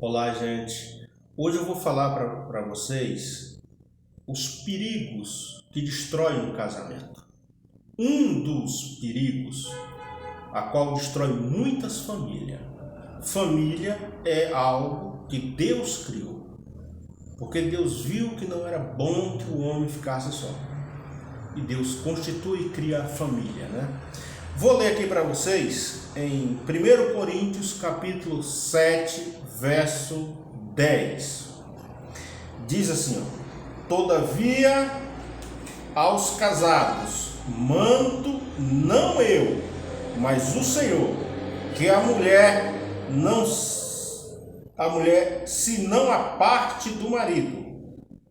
Olá, gente. Hoje eu vou falar para vocês os perigos que destroem um casamento. Um dos perigos, a qual destrói muitas famílias. Família é algo que Deus criou, porque Deus viu que não era bom que o homem ficasse só. E Deus constitui e cria a família, né? Vou ler aqui para vocês em 1 Coríntios capítulo 7, verso 10. Diz assim, todavia aos casados mando não eu, mas o Senhor, que a mulher se não aparte do marido.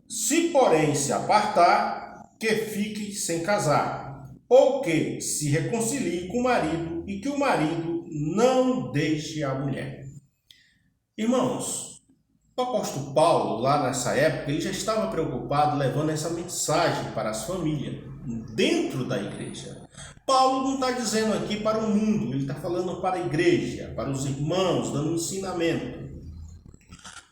Se porém se apartar, que fique sem casar, ou que se reconcilie com o marido e que o marido não deixe a mulher. Irmãos, o apóstolo Paulo, lá nessa época, ele já estava preocupado levando essa mensagem para as famílias, dentro da igreja. Paulo não está dizendo aqui para o mundo, ele está falando para a igreja, para os irmãos, dando ensinamento.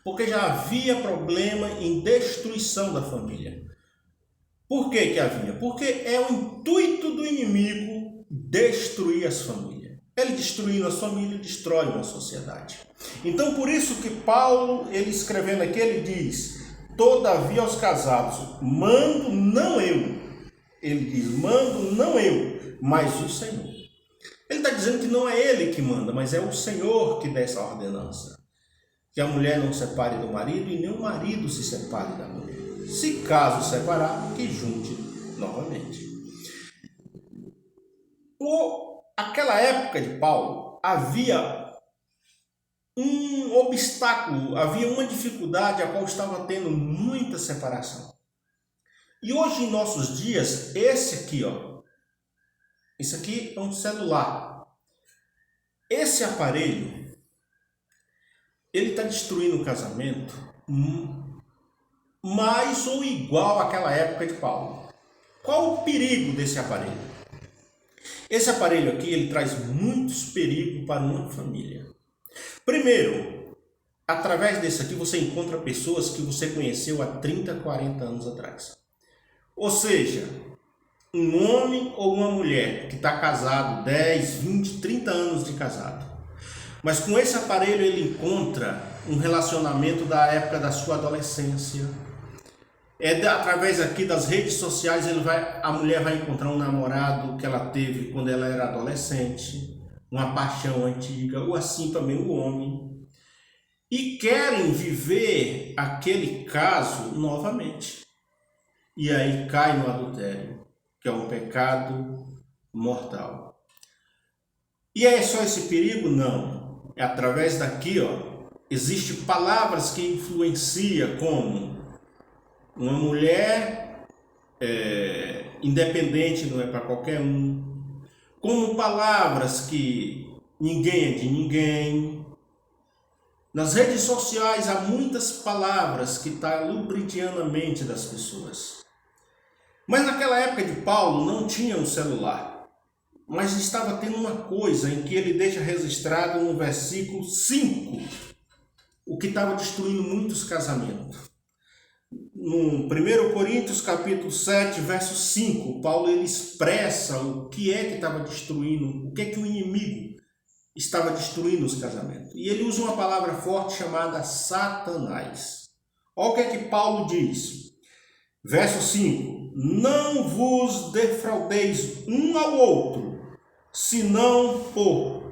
Porque já havia problema em destruição da família. Por que havia? Porque é o intuito do inimigo destruir as famílias. Ele destruindo as famílias, destrói uma sociedade. Então, por isso que Paulo, ele escrevendo aqui, ele diz, todavia aos casados, mando não eu. Ele diz, mando não eu, mas o Senhor. Ele está dizendo que não é ele que manda, mas é o Senhor que dá essa ordenança. Que a mulher não separe do marido e nem o marido se separe da mulher. Se caso separar, que junte novamente. Aquela época de Paulo, havia um obstáculo, havia uma dificuldade a qual estava tendo muita separação. E hoje, em nossos dias, esse aqui é um celular. Esse aparelho, ele está destruindo o casamento mais ou igual àquela época de Paulo. Qual o perigo desse aparelho? Esse aparelho aqui, ele traz muitos perigos para uma família. Primeiro, através desse aqui você encontra pessoas que você conheceu há 30, 40 anos atrás. Ou seja, um homem ou uma mulher que está casado 10, 20, 30 anos de casado. Mas com esse aparelho ele encontra um relacionamento da época da sua adolescência. Através aqui das redes sociais a mulher vai encontrar um namorado que ela teve quando ela era adolescente, uma paixão antiga, ou assim também o homem. E querem viver aquele caso novamente. E aí cai no adultério, que é um pecado mortal. E é só esse perigo? Não. É através daqui, existem palavras que influenciam, como uma mulher independente não é para qualquer um, como palavras que ninguém é de ninguém. Nas redes sociais há muitas palavras que estão lubrificando a mente das pessoas. Mas naquela época de Paulo não tinha um celular. Mas estava tendo uma coisa em que ele deixa registrado no versículo 5, o que estava destruindo muitos casamentos. No 1 Coríntios capítulo 7, verso 5, Paulo ele expressa o que é que estava destruindo, o que é que o inimigo estava destruindo os casamentos. E ele usa uma palavra forte chamada Satanás. Olha o que é que Paulo diz. Verso 5, não vos defraudeis um ao outro, senão por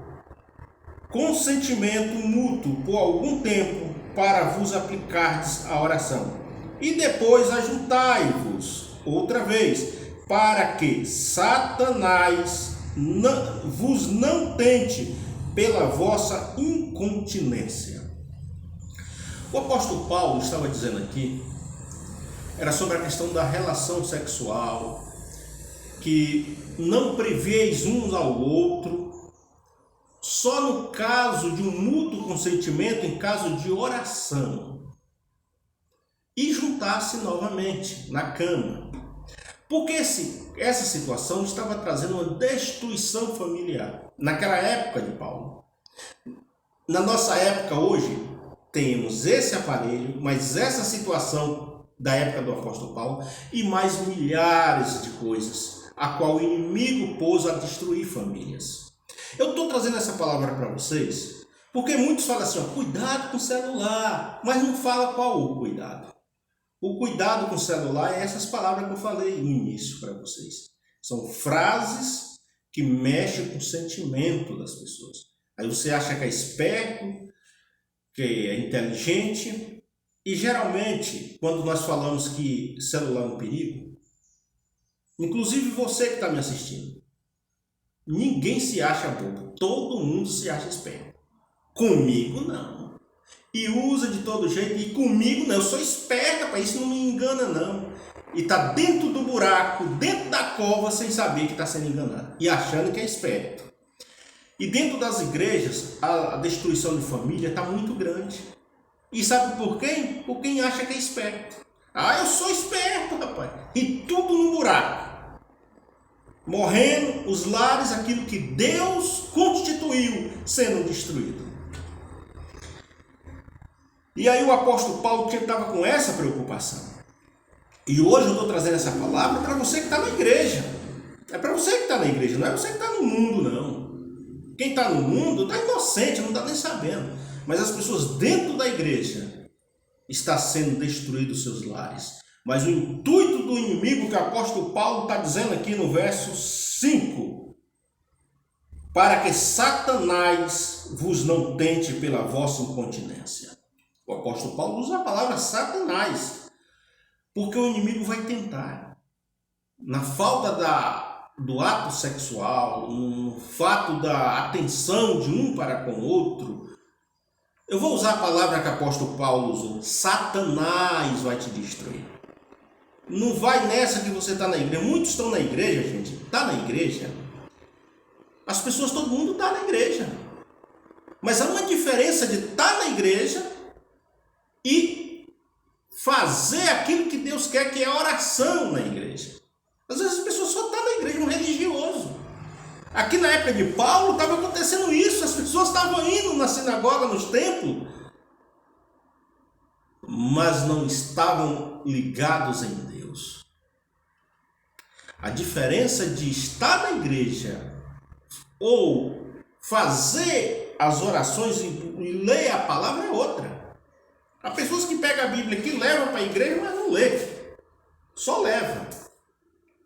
consentimento mútuo por algum tempo, para vos aplicardes a oração. E depois ajuntai-vos outra vez, para que Satanás vos não tente pela vossa incontinência. O apóstolo Paulo estava dizendo aqui, era sobre a questão da relação sexual, que não preveis uns ao outro, só no caso de um mútuo consentimento, em caso de oração. E juntar-se novamente na cama. Porque essa situação estava trazendo uma destruição familiar. Naquela época de Paulo. Na nossa época hoje, temos esse aparelho, mas essa situação da época do apóstolo Paulo e mais milhares de coisas, a qual o inimigo pôs a destruir famílias. Eu estou trazendo essa palavra para vocês, porque muitos falam assim, ó, cuidado com o celular, mas não fala qual o cuidado. O cuidado com o celular é essas palavras que eu falei no início para vocês. São frases que mexem com o sentimento das pessoas. Aí você acha que é esperto, que é inteligente, e geralmente, quando nós falamos que celular é um perigo, inclusive você que está me assistindo, ninguém se acha bobo, todo mundo se acha esperto. Comigo não. E usa de todo jeito, e comigo não. Eu sou esperta, para isso não me engana não. E está dentro do buraco, dentro da cova, sem saber que está sendo enganado. E achando que é esperto. E dentro das igrejas, a destruição de família está muito grande. E sabe por quem? Por quem acha que é esperto. Ah, eu sou esperto, rapaz. E tudo no buraco. Morrendo os lares, aquilo que Deus constituiu, sendo destruído. E aí o apóstolo Paulo estava com essa preocupação. E hoje eu estou trazendo essa palavra para você que está na igreja. É para você que está na igreja, não é você que está no mundo, não. Quem está no mundo está inocente, não está nem sabendo. Mas as pessoas dentro da igreja estão sendo destruídos seus lares. Mas o intuito do inimigo que o apóstolo Paulo está dizendo aqui no verso 5, para que Satanás vos não tente pela vossa incontinência. O apóstolo Paulo usa a palavra Satanás, porque o inimigo vai tentar. Na falta do ato sexual, no fato da atenção de um para com o outro, eu vou usar a palavra que o apóstolo Paulo usou, Satanás vai te destruir. Não vai nessa que você está na igreja. Muitos estão na igreja, gente. Está na igreja. As pessoas, todo mundo está na igreja. Mas há uma diferença de estar na igreja e fazer aquilo que Deus quer, que é oração na igreja. Às vezes as pessoas só estão na igreja, um religioso. Aqui na época de Paulo estava acontecendo isso, as pessoas estavam indo na sinagoga, nos templos, mas não estavam ligados em Deus. A diferença de estar na igreja ou fazer as orações e ler a palavra é outra. Há pessoas que pegam a Bíblia aqui, levam para a igreja, mas não lê. Só leva.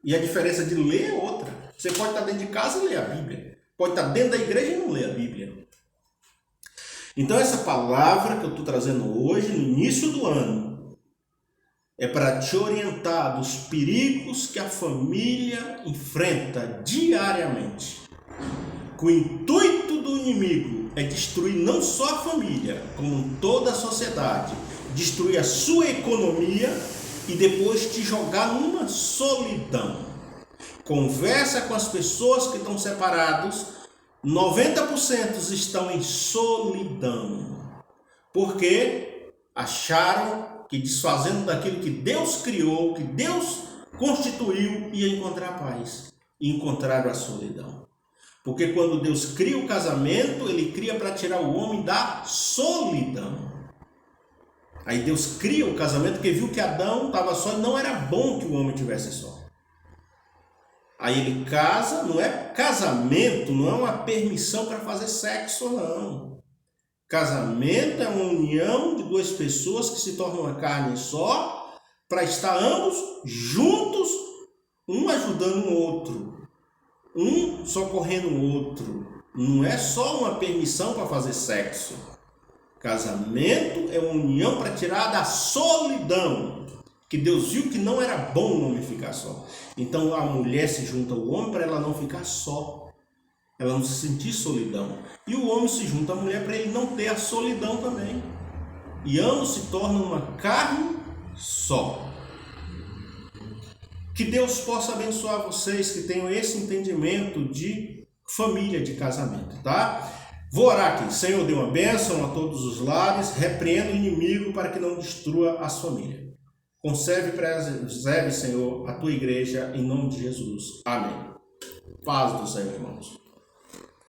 E a diferença de ler é outra. Você pode estar dentro de casa e ler a Bíblia. Pode estar dentro da igreja e não ler a Bíblia. Então essa palavra que eu estou trazendo hoje, no início do ano, é para te orientar dos perigos que a família enfrenta diariamente. O intuito do inimigo é destruir não só a família, como toda a sociedade, destruir a sua economia e depois te jogar numa solidão. Conversa com as pessoas que estão separados, 90% estão em solidão, porque acharam que desfazendo daquilo que Deus criou, que Deus constituiu, ia encontrar paz, e encontraram a solidão. Porque quando Deus cria o casamento, Ele cria para tirar o homem da solidão. Aí Deus cria o casamento porque viu que Adão estava só e não era bom que o homem tivesse só. Aí ele casa, não é casamento, não é uma permissão para fazer sexo, não. Casamento é uma união de duas pessoas que se tornam uma carne só, para estar ambos juntos, um ajudando o outro. Um socorrendo o outro. Não é só uma permissão para fazer sexo. Casamento é uma união para tirar da solidão. Que Deus viu que não era bom o homem ficar só. Então a mulher se junta ao homem para ela não ficar só. Ela não se sentir solidão. E o homem se junta à mulher para ele não ter a solidão também. E ambos se tornam uma carne só. Que Deus possa abençoar vocês que tenham esse entendimento de família, de casamento, tá? Vou orar aqui. Senhor, dê uma bênção a todos os lares, repreenda o inimigo para que não destrua as famílias. Conserve e preserve, Senhor, a tua igreja, em nome de Jesus. Amém. Paz do Senhor, irmãos.